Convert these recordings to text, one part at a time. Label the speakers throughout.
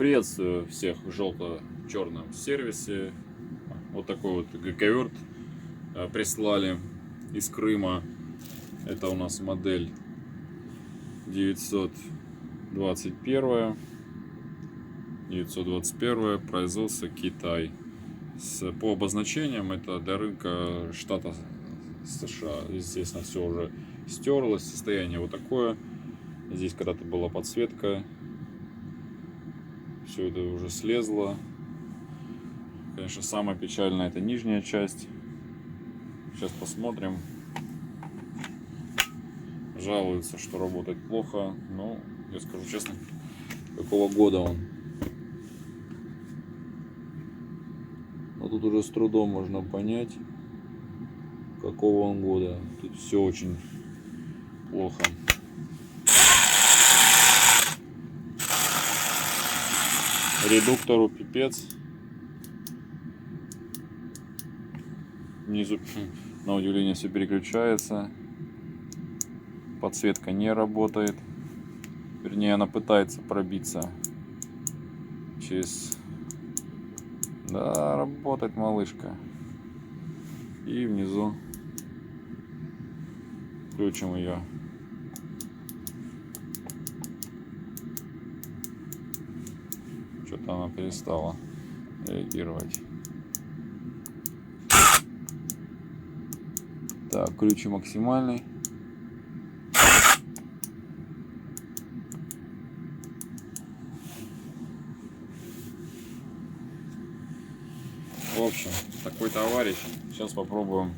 Speaker 1: Приветствую всех в желто-черном сервисе. Вот такой вот ГК-верт прислали из Крыма. Это у нас модель 921, производство Китай. По обозначениям это для рынка штата США. Естественно, все уже стерлось, состояние вот такое. Здесь когда-то была подсветка, все это уже слезло. Конечно, самое печальное это нижняя часть. Сейчас посмотрим. Жалуются, что работает плохо. Но я скажу честно, какого года он. Но тут уже с трудом можно понять, какого он года. Тут все очень плохо. Редуктору пипец. Внизу, на удивление, все переключается. Подсветка не работает. Вернее, она пытается пробиться через... Да, работает малышка. И внизу включим ее. Что-то она перестала реагировать. Так, ключ максимальный. В общем, такой товарищ. Сейчас попробуем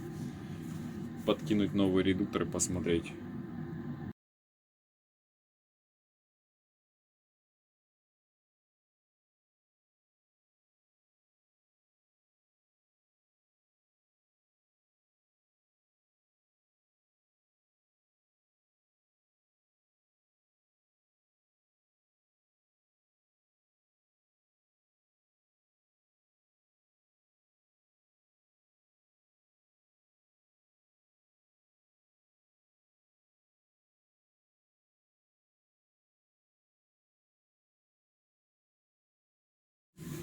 Speaker 1: подкинуть новый редуктор и посмотреть.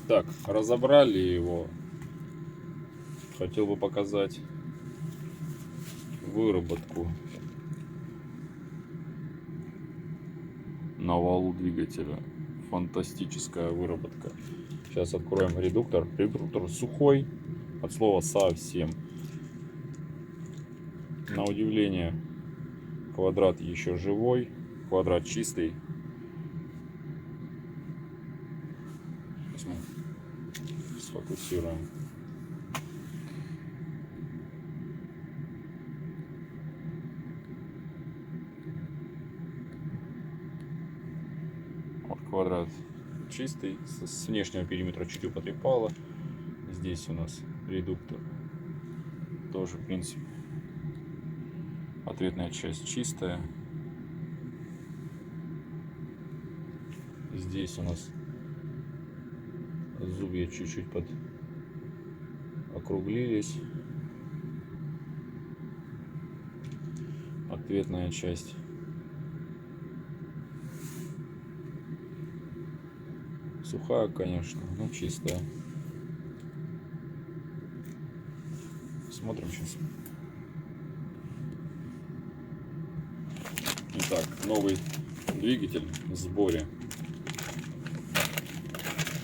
Speaker 1: Так, разобрали его. Хотел бы показать выработку на валу двигателя. Фантастическая выработка. Сейчас откроем редуктор. Редуктор сухой, от слова совсем. На удивление, квадрат еще живой, квадрат чистый. Сейчас мы сфокусируем. Вот квадрат чистый, с внешнего периметра чуть потрепало. Здесь у нас редуктор тоже, в принципе, ответная часть чистая. Здесь у нас зубья чуть-чуть округлились. Ответная часть сухая, конечно, но чистая. Смотрим сейчас. Итак, новый двигатель в сборе.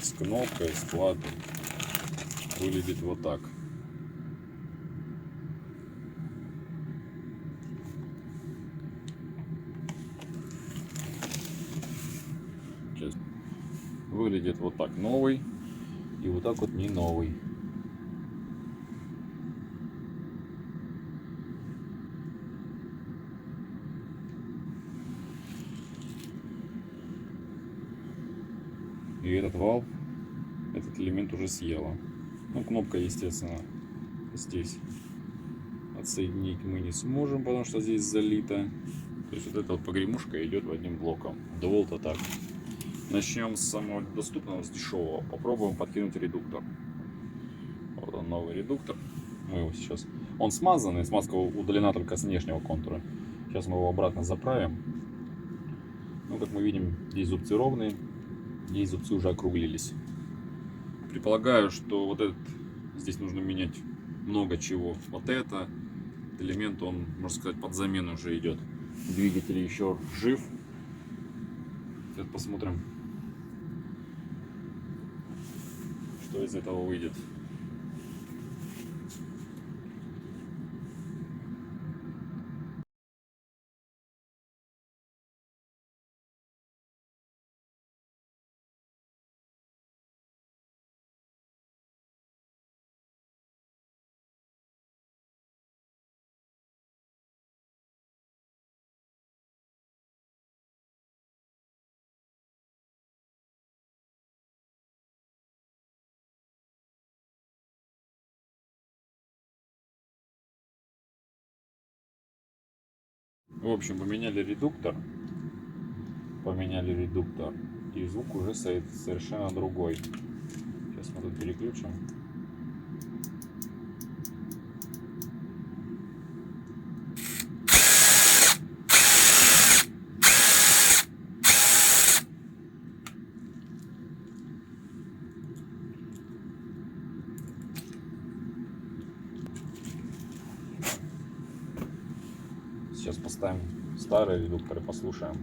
Speaker 1: С кнопкой, с платой. Выглядит вот так. Сейчас. Выглядит вот так новый. И вот так вот не новый. И этот вал, этот элемент уже съела. Ну, кнопка, естественно, здесь отсоединить мы не сможем, потому что здесь залито. То есть вот эта вот погремушка идет одним блоком. Довол-то так. Начнем с самого доступного, с дешевого. Попробуем подкинуть редуктор. Вот он, новый редуктор. Мы его сейчас... Он смазанный, смазка удалена только с внешнего контура. Сейчас мы его обратно заправим. Ну, как мы видим, здесь зубцы ровные. Здесь зубцы уже округлились. Предполагаю, что вот этот, здесь нужно менять много чего. Вот этот элемент, он, можно сказать, под замену уже идет. Двигатель еще жив. Сейчас посмотрим, что из этого выйдет. В общем, поменяли редуктор. И звук уже совершенно другой. Сейчас мы тут переключим. Сейчас поставим старый редуктор и послушаем.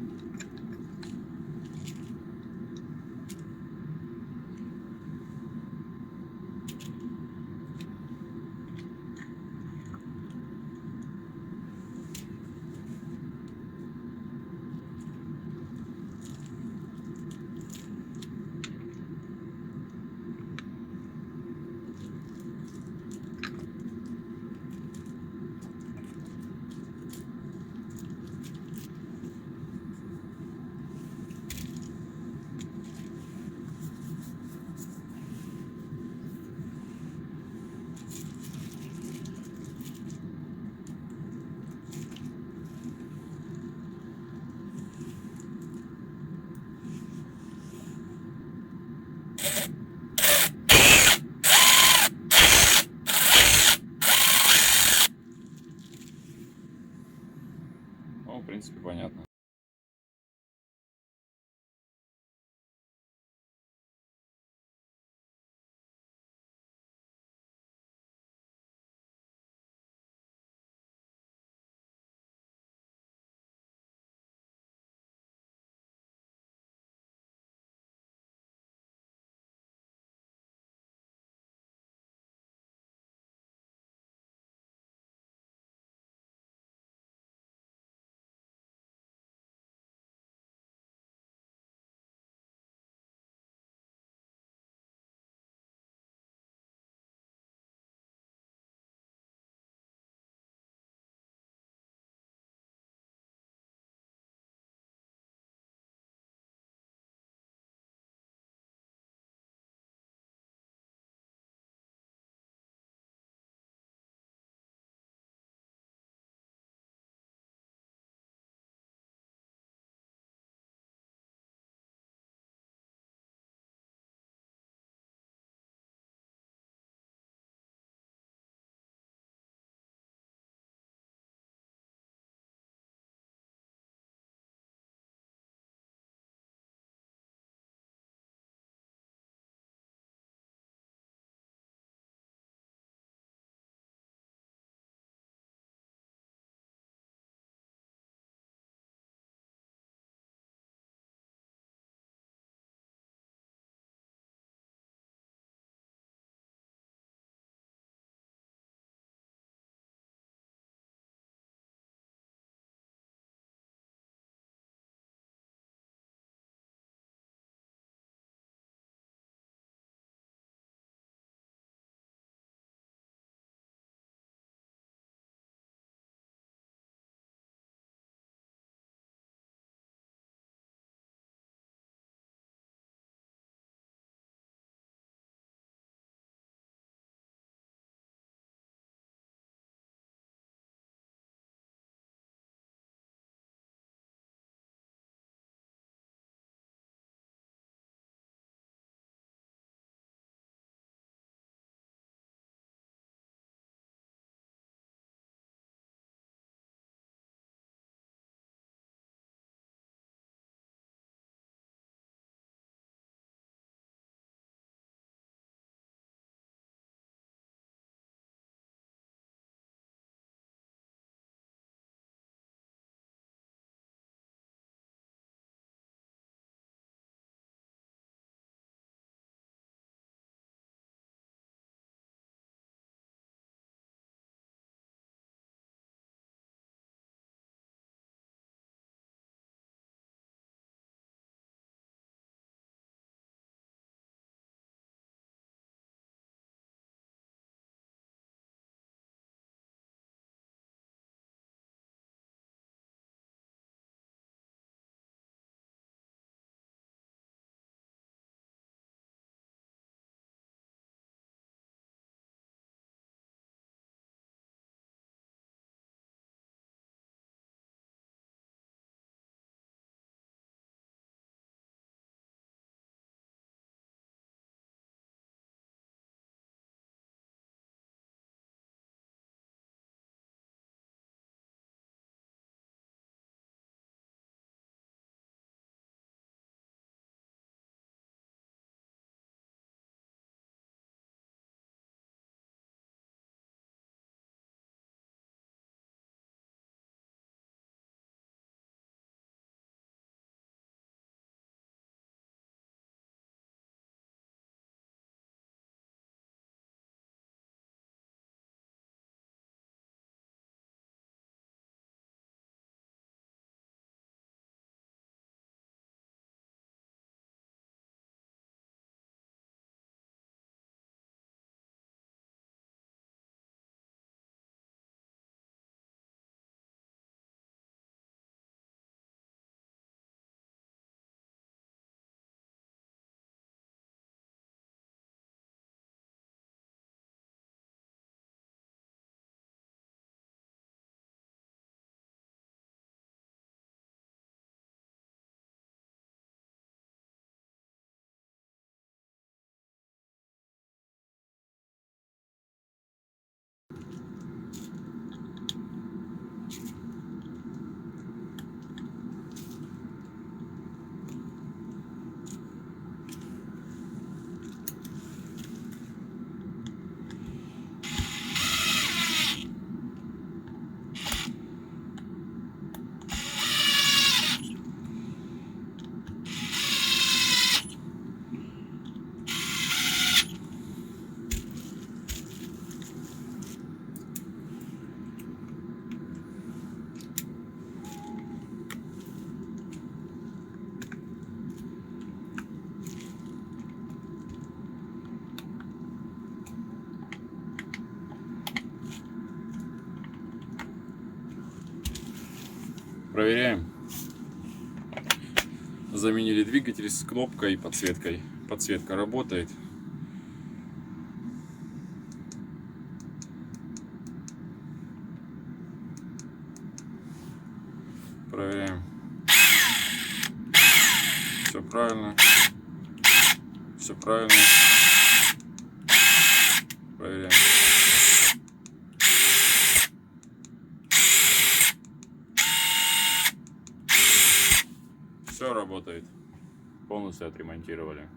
Speaker 1: Проверяем. Заменили двигатель с кнопкой и подсветкой. Подсветка работает. Проверяем. Все правильно. Все правильно. Проверяем. Все работает. Полностью отремонтировали.